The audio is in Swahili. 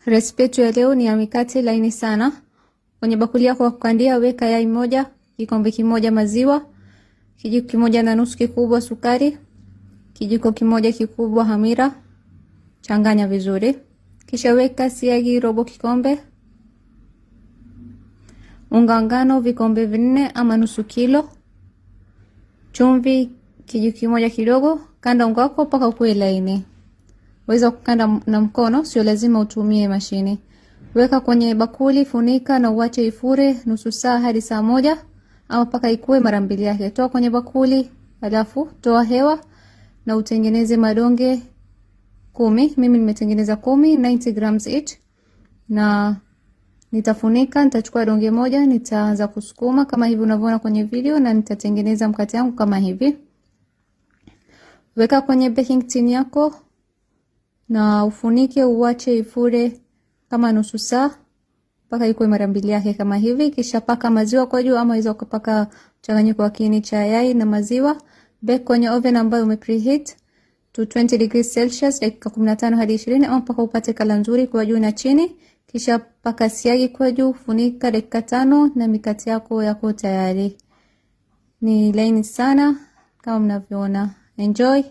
Recipe yetu ya leo ni ya mikate laini sana. Kwenye bakuli yako ya kukandia weka yai moja, kikombe kimoja maziwa, kijiko kimoja na nusu kikubwa sukari, kijiko kimoja kikubwa hamira. Changanya vizuri. Kisha weka siagi robo kikombe, unga ngano vikombe 4 ama nusu kilo, chumvi kijiko kimoja kidogo. Kanda unga wako mpaka ukue laini. Weza kukanda na mkono, sio lazima utumie mashine. Weka kwenye bakuli, funika na uache ifure nusu saa hadi saa moja ama paka ikue mara 2 yake. Toa kwenye bakuli, alafu toa hewa na utengeneze madonge 10. Mimi nimetengeneza 10, 90 grams each. Na nitafunika, nitachukua donge moja, nitaanza kusukuma kama hivi unavyoona kwenye video na nitatengeneza mkate wangu kama hivi. Weka kwenye baking tin yako na ufunike, uache ifure kama nusu saa mpaka ikue mara 2 yake kama hivi. Kisha paka maziwa kwa juu ama unaweza kupaka mchanganyiko wa kiini cha yai na maziwa. Bake kwenye oven ambayo umepreheat to 20 degrees Celsius dakika 15 hadi 20 ama mpaka upate kala nzuri kwa juu na chini. Kisha paka siagi kwa juu, funika dakika 5 na mikate yako yako tayari. Ni laini sana kama mnavyoona. Enjoy.